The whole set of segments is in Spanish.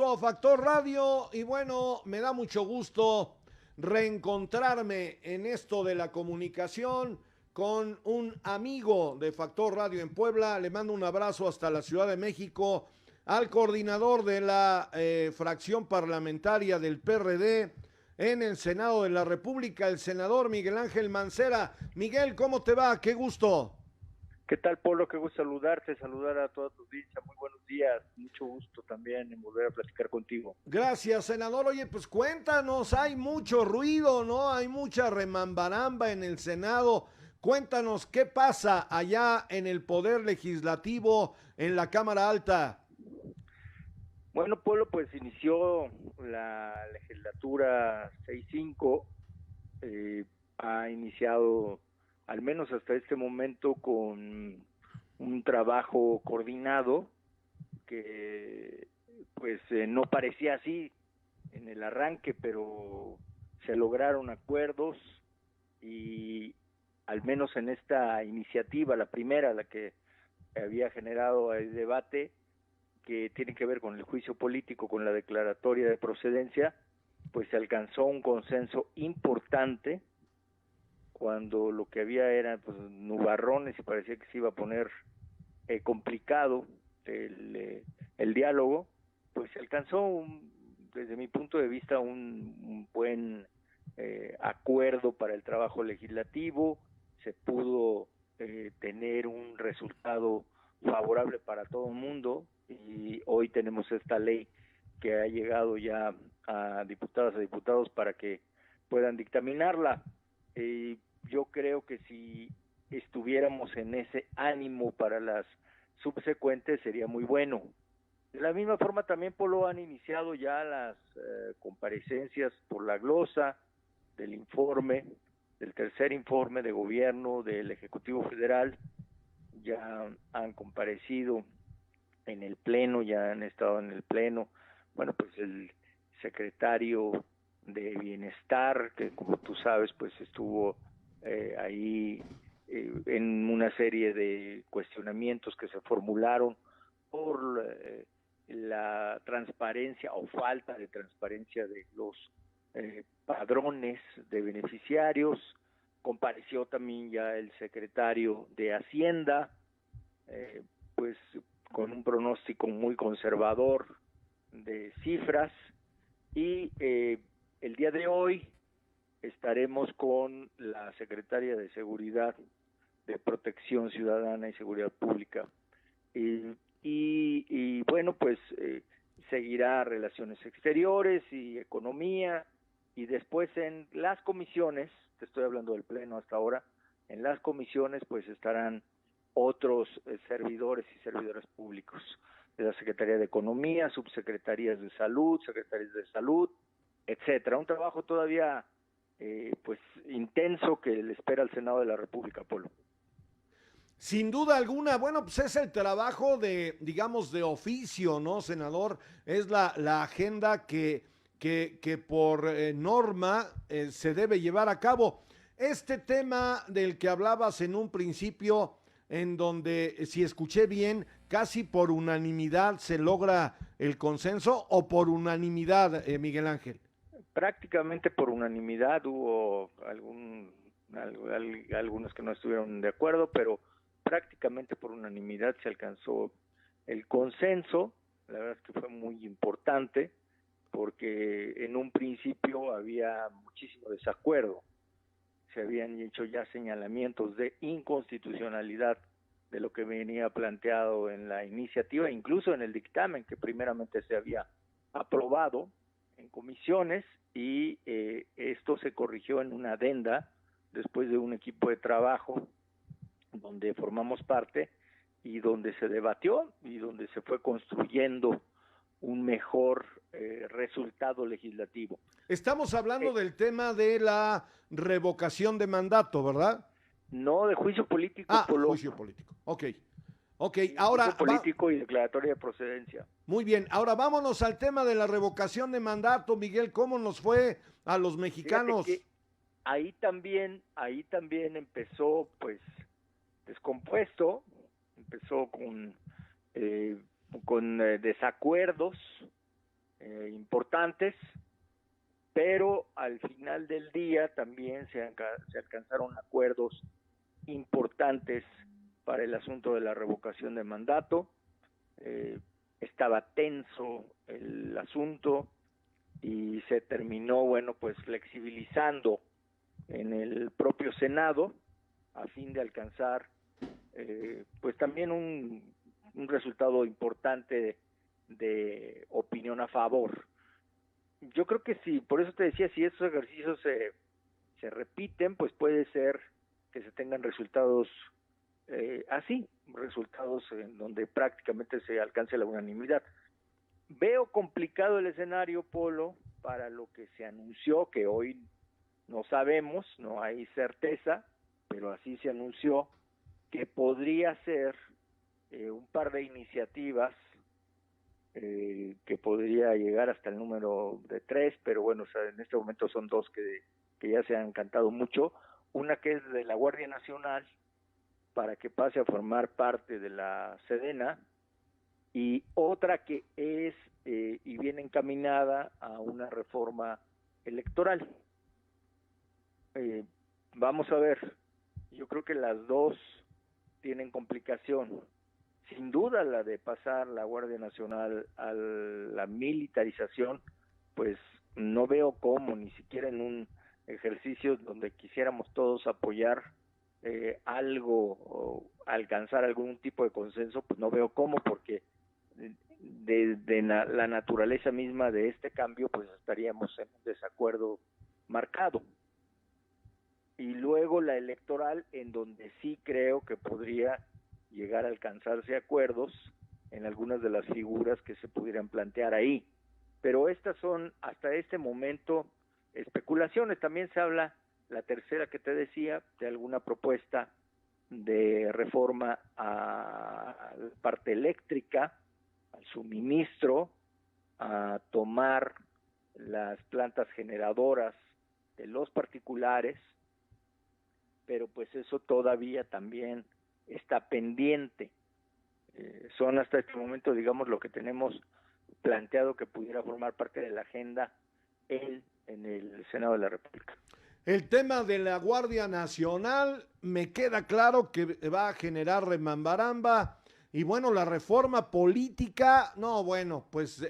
regreso a Factor Radio y bueno, me da mucho gusto reencontrarme en esto de la comunicación con un amigo de Factor Radio en Puebla. Le mando un abrazo hasta la Ciudad de México al coordinador de la fracción parlamentaria del PRD en el Senado de la República, el senador Miguel Ángel Mancera. Miguel, ¿cómo te va? Qué gusto. ¿Qué tal, Polo? Qué gusto saludarte, saludar a toda tu audiencia. Muy buenos días, mucho gusto también en volver a platicar contigo. Gracias, senador. Oye, pues cuéntanos, hay mucho ruido, ¿no? Hay mucha remambaramba en el Senado. Cuéntanos qué pasa allá en el Poder Legislativo, en la Cámara Alta. Bueno, Polo, pues inició la legislatura 6-5, ha iniciado, al menos hasta este momento, con un trabajo coordinado que pues no parecía así en el arranque, pero se lograron acuerdos y al menos en esta iniciativa, la primera, la que había generado el debate, que tiene que ver con el juicio político, con la declaratoria de procedencia, pues se alcanzó un consenso importante cuando lo que había eran pues nubarrones y parecía que se iba a poner complicado el diálogo. Pues se alcanzó desde mi punto de vista un buen acuerdo para el trabajo legislativo. Se pudo tener un resultado favorable para todo el mundo y hoy tenemos esta ley que ha llegado ya a diputadas y diputados para que puedan dictaminarla. Yo creo que si estuviéramos en ese ánimo para las subsecuentes sería muy bueno. De la misma forma también, Polo, han iniciado ya las comparecencias por la glosa del informe, del tercer informe de gobierno del Ejecutivo Federal. Ya han comparecido en el Pleno, ya han estado en el Pleno, bueno, pues el secretario de Bienestar, que como tú sabes, pues estuvo ahí en una serie de cuestionamientos que se formularon por la transparencia o falta de transparencia de los padrones de beneficiarios. Compareció también ya el secretario de Hacienda, pues con un pronóstico muy conservador de cifras, y el día de hoy estaremos con la secretaria de Seguridad, de Protección Ciudadana y Seguridad Pública, y bueno, pues seguirá Relaciones Exteriores y Economía, y después en las comisiones, te estoy hablando del Pleno hasta ahora, en las comisiones pues estarán otros servidores y servidoras públicos de la Secretaría de Economía, subsecretarías de Salud, secretarias de Salud, etcétera. Un trabajo todavía pues intenso que le espera al Senado de la República, Polo. Sin duda alguna, bueno, pues es el trabajo de, digamos, de oficio, ¿no, senador? Es la agenda que por norma se debe llevar a cabo. Este tema del que hablabas en un principio, en donde, si escuché bien, casi por unanimidad se logra el consenso o por unanimidad, Miguel Ángel. Prácticamente por unanimidad, hubo algunos que no estuvieron de acuerdo, pero prácticamente por unanimidad se alcanzó el consenso. La verdad es que fue muy importante porque en un principio había muchísimo desacuerdo. Se habían hecho ya señalamientos de inconstitucionalidad de lo que venía planteado en la iniciativa, incluso en el dictamen que primeramente se había aprobado en comisiones, y esto se corrigió en una adenda después de un equipo de trabajo donde formamos parte y donde se debatió y donde se fue construyendo un mejor resultado legislativo. Estamos hablando del tema de la revocación de mandato, ¿verdad? No, de juicio político, Polo. Juicio político. Ok. Ok, Sí, ahora juicio político y declaratoria de procedencia. Muy bien, ahora vámonos al tema de la revocación de mandato, Miguel. ¿Cómo nos fue a los Fíjate mexicanos? que ahí también empezó pues descompuesto, empezó con desacuerdos, importantes, pero al final del día también se alcanzaron acuerdos importantes para el asunto de la revocación de mandato. Estaba tenso el asunto y se terminó, bueno, pues flexibilizando en el propio Senado a fin de alcanzar pues también un resultado importante de opinión a favor. Yo creo que sí, por eso te decía, si estos ejercicios se repiten, pues puede ser que se tengan resultados así, resultados en donde prácticamente se alcance la unanimidad. Veo complicado el escenario, Polo, para lo que se anunció, que hoy no sabemos, no hay certeza, pero así se anunció, que podría ser un par de iniciativas que podría llegar hasta el número de 3, pero bueno, o sea, en este momento son 2 que ya se han cantado mucho. Una que es de la Guardia Nacional, para que pase a formar parte de la Sedena, y otra que es y viene encaminada a una reforma electoral. Vamos a ver, yo creo que las dos tienen complicación. Sin duda la de pasar la Guardia Nacional a la militarización, pues no veo cómo, ni siquiera en un ejercicio donde quisiéramos todos apoyar algo o alcanzar algún tipo de consenso, pues no veo cómo, porque de la naturaleza misma de este cambio, pues estaríamos en un desacuerdo marcado. Y luego la electoral, en donde sí creo que podría llegar a alcanzarse acuerdos en algunas de las figuras que se pudieran plantear ahí. Pero estas son, hasta este momento, especulaciones. También se habla, la tercera que te decía, de alguna propuesta de reforma a la parte eléctrica, al suministro, a tomar las plantas generadoras de los particulares, pero pues eso todavía también está pendiente. Son hasta este momento, digamos, lo que tenemos planteado que pudiera formar parte de la agenda en el Senado de la República. El tema de la Guardia Nacional me queda claro que va a generar remambaramba y bueno, la reforma política, no, bueno, pues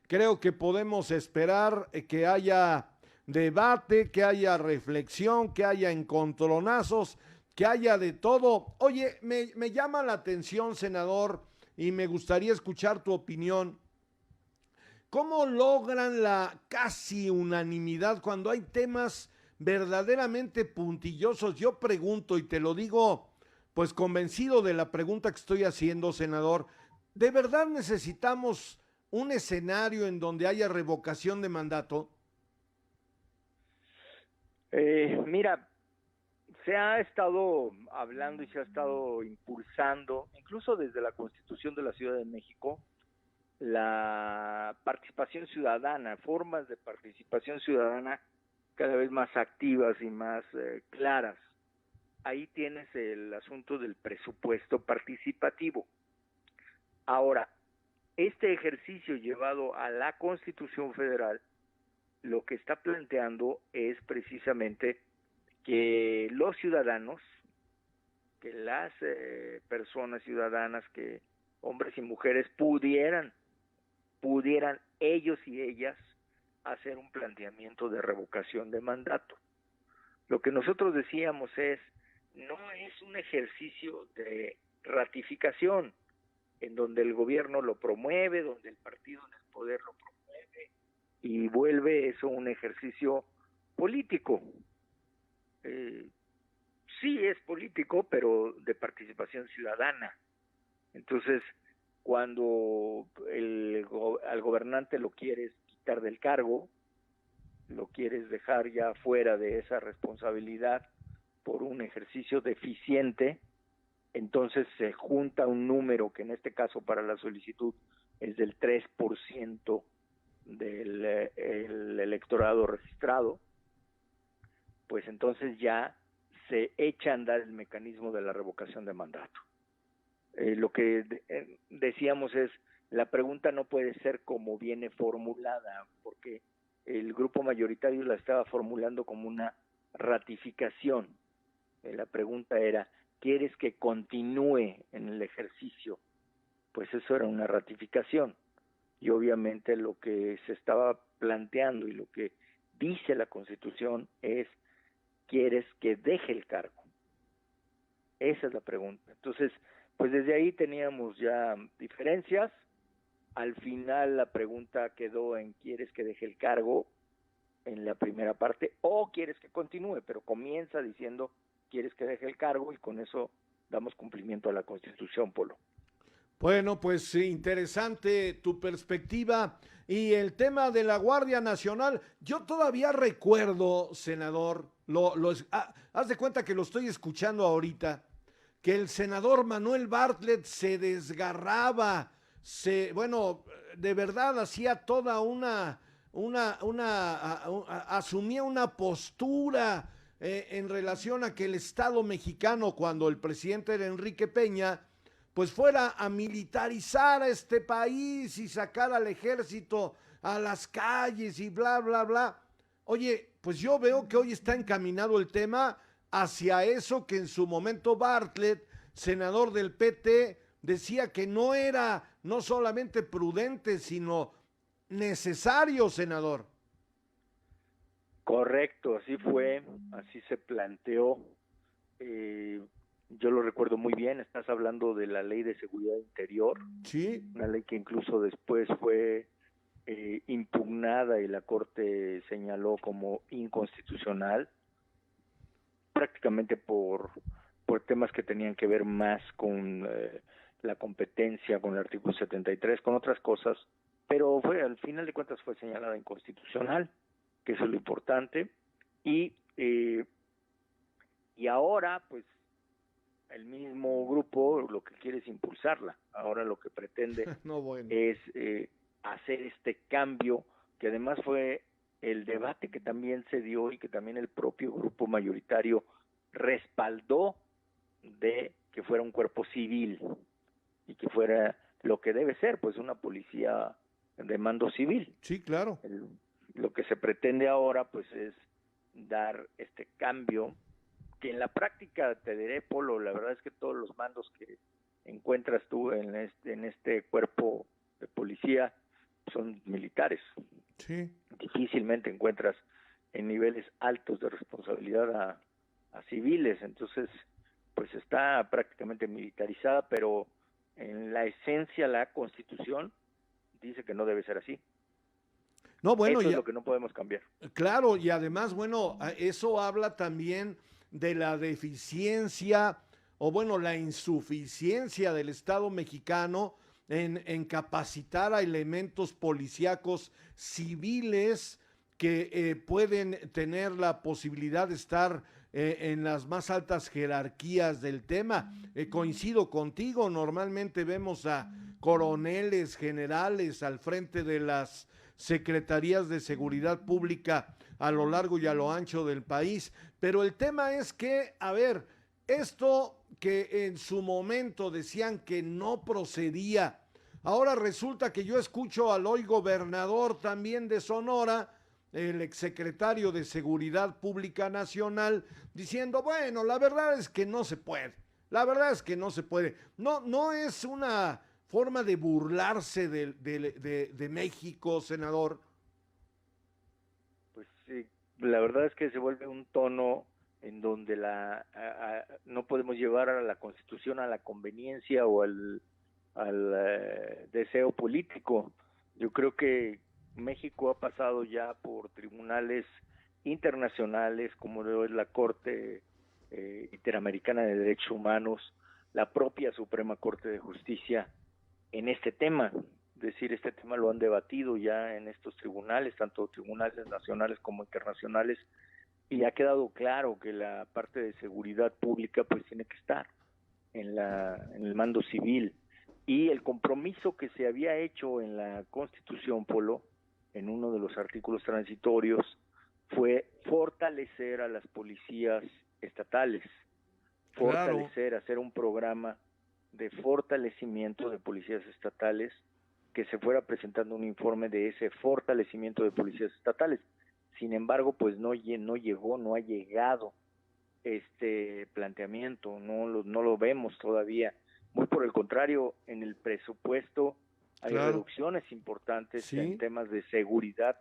creo que podemos esperar que haya debate, que haya reflexión, que haya encontronazos, que haya de todo. Oye, me llama la atención, senador, y me gustaría escuchar tu opinión. ¿Cómo logran la casi unanimidad cuando hay temas verdaderamente puntillosos? Yo pregunto y te lo digo, pues convencido de la pregunta que estoy haciendo, senador, ¿de verdad necesitamos un escenario en donde haya revocación de mandato? Mira, se ha estado hablando y se ha estado impulsando, incluso desde la Constitución de la Ciudad de México, la participación ciudadana, formas de participación ciudadana cada vez más activas y más claras. Ahí tienes el asunto del presupuesto participativo. Ahora, este ejercicio llevado a la Constitución Federal, lo que está planteando es precisamente que los ciudadanos, que las personas ciudadanas, que hombres y mujeres pudieran ellos y ellas hacer un planteamiento de revocación de mandato. Lo que nosotros decíamos es, no es un ejercicio de ratificación, en donde el gobierno lo promueve, donde el partido en el poder lo promueve, y vuelve eso un ejercicio político. Sí es político, pero de participación ciudadana. Entonces, cuando al gobernante lo quieres quitar del cargo, lo quieres dejar ya fuera de esa responsabilidad por un ejercicio deficiente, entonces se junta un número que en este caso para la solicitud es del 3% del el electorado registrado, pues entonces ya se echa a andar el mecanismo de la revocación de mandato. Lo que decíamos es, la pregunta no puede ser como viene formulada, porque el grupo mayoritario la estaba formulando como una ratificación. La pregunta era, ¿quieres que continúe en el ejercicio? Pues eso era una ratificación. Y obviamente lo que se estaba planteando y lo que dice la Constitución es, ¿quieres que deje el cargo? Esa es la pregunta. Entonces, pues desde ahí teníamos ya diferencias. Al final la pregunta quedó en ¿quieres que deje el cargo? En la primera parte, o quieres que continúe, pero comienza diciendo quieres que deje el cargo y con eso damos cumplimiento a la Constitución, Polo. Bueno, pues sí, interesante tu perspectiva y el tema de la Guardia Nacional. Yo todavía recuerdo, senador, haz de cuenta que lo estoy escuchando ahorita, que el senador Manuel Bartlett se desgarraba, bueno, de verdad hacía toda asumía una postura en relación a que el Estado mexicano, cuando el presidente era Enrique Peña, pues fuera a militarizar a este país y sacar al ejército a las calles y bla, bla, bla. Oye, pues yo veo que hoy está encaminado el tema hacia eso que en su momento Bartlett, senador del PT, decía que no era no solamente prudente, sino necesario, senador. Correcto, así fue, así se planteó. Yo lo recuerdo muy bien, estás hablando de la Ley de Seguridad Interior, Sí. una ley que incluso después fue impugnada y la Corte señaló como inconstitucional, prácticamente por temas que tenían que ver más con la competencia, con el artículo 73, con otras cosas, pero fue, al final de cuentas fue señalada inconstitucional, que eso es lo importante, y ahora, pues, el mismo grupo lo que quiere es impulsarla. Ahora lo que pretende No, bueno. es hacer este cambio, que además fue el debate que también se dio y que también el propio grupo mayoritario respaldó, de que fuera un cuerpo civil y que fuera lo que debe ser, pues una policía de mando civil. Sí, claro. Lo que se pretende ahora, pues, es dar este cambio que en la práctica, te diré, Polo, la verdad es que todos los mandos que encuentras tú en este cuerpo de policía son militares. Sí. Difícilmente encuentras en niveles altos de responsabilidad a civiles, entonces pues está prácticamente militarizada, pero en la esencia la Constitución dice que no debe ser así. No, bueno, Eso es ya, lo que no podemos cambiar. claro, y además, bueno, eso habla también de la deficiencia o bueno, la insuficiencia del Estado mexicano en capacitar a elementos policíacos civiles que pueden tener la posibilidad de estar en las más altas jerarquías del tema. Coincido contigo, normalmente vemos a coroneles, generales al frente de las secretarías de seguridad pública a lo largo y a lo ancho del país. Pero el tema es que, a ver, esto que en su momento decían que no procedía, ahora resulta que yo escucho al hoy gobernador también de Sonora, el exsecretario de Seguridad Pública Nacional, diciendo, bueno, la verdad es que no se puede. La verdad es que no se puede. No, no es una forma de burlarse de México, senador. Pues sí, la verdad es que se vuelve un tono en donde no podemos llevar a la Constitución a la conveniencia o al deseo político. Yo creo que México ha pasado ya por tribunales internacionales como lo es la Corte Interamericana de Derechos Humanos, la propia Suprema Corte de Justicia, en este tema. Es decir, este tema lo han debatido ya en estos tribunales, tanto tribunales nacionales como internacionales, y ha quedado claro que la parte de seguridad pública pues tiene que estar en el mando civil. Y el compromiso que se había hecho en la Constitución, Polo, en uno de los artículos transitorios, fue fortalecer a las policías estatales, Claro. fortalecer, hacer un programa de fortalecimiento de policías estatales que se fuera presentando un informe de ese fortalecimiento de policías estatales. Sin embargo, pues no ha llegado este planteamiento, no lo vemos todavía. Muy por el contrario, en el presupuesto hay reducciones importantes en temas de seguridad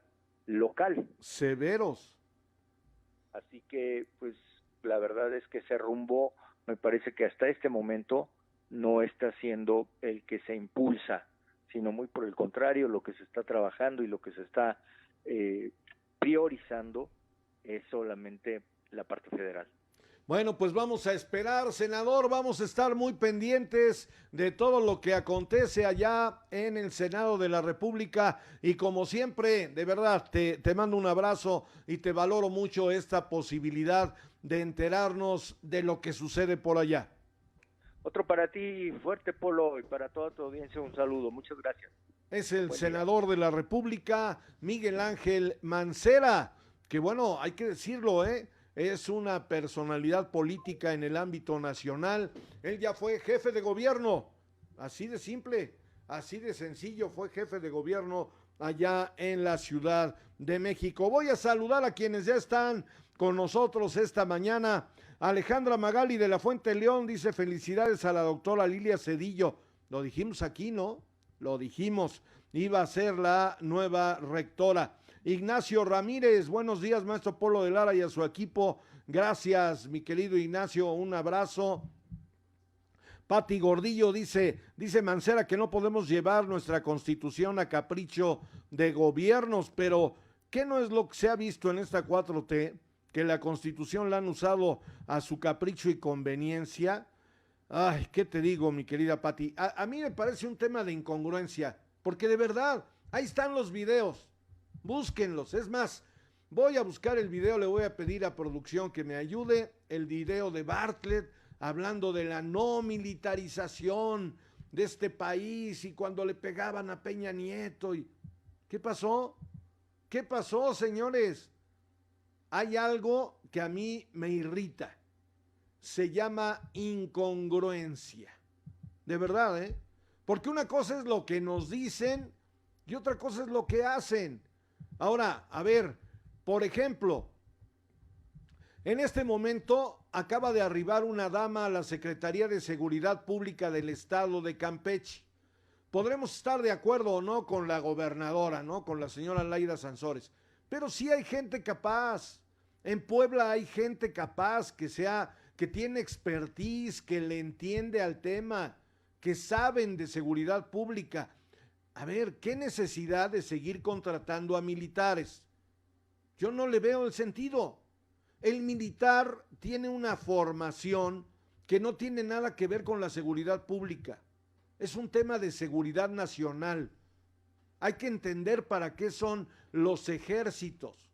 local. Severos. Así que, pues, la verdad es que ese rumbo, me parece que hasta este momento no está siendo el que se impulsa, sino muy por el contrario, lo que se está trabajando y lo que se está priorizando es solamente la parte federal. Bueno, pues vamos a esperar, senador, vamos a estar muy pendientes de todo lo que acontece allá en el Senado de la República y como siempre, de verdad, te mando un abrazo y te valoro mucho esta posibilidad de enterarnos de lo que sucede por allá. Otro para ti, fuerte Polo, y para toda tu audiencia un saludo, muchas gracias. Es el senador de la República, Miguel Ángel Mancera, que bueno, hay que decirlo, es una personalidad política en el ámbito nacional. Él ya fue jefe de gobierno, así de simple, así de sencillo, fue jefe de gobierno allá en la Ciudad de México. Voy a saludar a quienes ya están con nosotros esta mañana. Alejandra Magali de la Fuente León dice felicidades a la doctora Lilia Cedillo. Lo dijimos aquí, ¿no? Lo dijimos, iba a ser la nueva rectora. Ignacio Ramírez, buenos días, maestro Polo de Lara y a su equipo. Gracias, mi querido Ignacio, un abrazo. Pati Gordillo dice Mancera que no podemos llevar nuestra constitución a capricho de gobiernos, pero ¿qué no es lo que se ha visto en esta 4T? Que la constitución la han usado a su capricho y conveniencia. Ay, ¿qué te digo, mi querida Pati? A mí me parece un tema de incongruencia, porque de verdad, ahí están los videos. Búsquenlos, es más, voy a buscar el video, le voy a pedir a producción que me ayude, el video de Bartlett hablando de la no militarización de este país y cuando le pegaban a Peña Nieto. ¿Qué pasó? ¿Qué pasó, señores? Hay algo que a mí me irrita, se llama incongruencia, de verdad, porque una cosa es lo que nos dicen y otra cosa es lo que hacen. Ahora, a ver, por ejemplo, en este momento acaba de arribar una dama a la Secretaría de Seguridad Pública del Estado de Campeche. Podremos estar de acuerdo o no con la gobernadora, ¿no? Con la señora Laida Sansores, pero sí hay gente capaz. En Puebla hay gente capaz que tiene expertise, que le entiende al tema, que saben de seguridad pública. A ver, ¿qué necesidad de seguir contratando a militares? Yo no le veo el sentido. El militar tiene una formación que no tiene nada que ver con la seguridad pública. Es un tema de seguridad nacional. Hay que entender para qué son los ejércitos.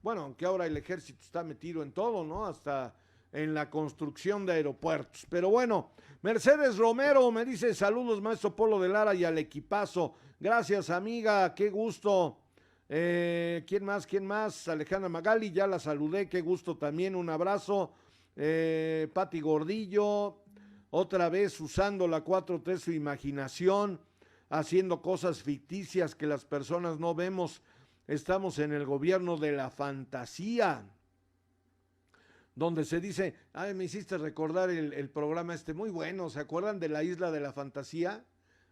Bueno, aunque ahora el ejército está metido en todo, ¿no? Hasta en la construcción de aeropuertos. Pero bueno, Mercedes Romero me dice saludos, maestro Polo de Lara y al equipazo. Gracias, amiga, qué gusto. ¿Quién más? Alejandra Magali, ya la saludé, qué gusto también, un abrazo. Pati Gordillo, otra vez usando la 4T su imaginación, haciendo cosas ficticias que las personas no vemos. Estamos en el gobierno de la fantasía, donde se dice, me hiciste recordar el programa muy bueno, ¿se acuerdan de la Isla de la Fantasía?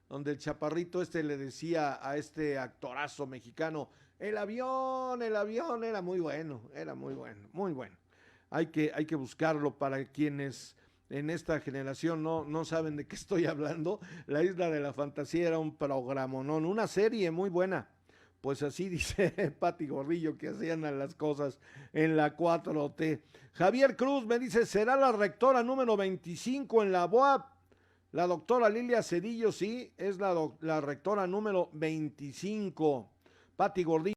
Donde el chaparrito le decía a este actorazo mexicano, el avión, era muy bueno, muy bueno. Hay que buscarlo para quienes en esta generación no saben de qué estoy hablando. La Isla de la Fantasía era un programonón, una serie muy buena. Pues así dice Pati Gordillo que hacían las cosas en la 4T. Javier Cruz me dice, ¿será la rectora número 25 en la BOAP? La doctora Lilia Cedillo, sí, es la rectora número 25. Pati Gordillo.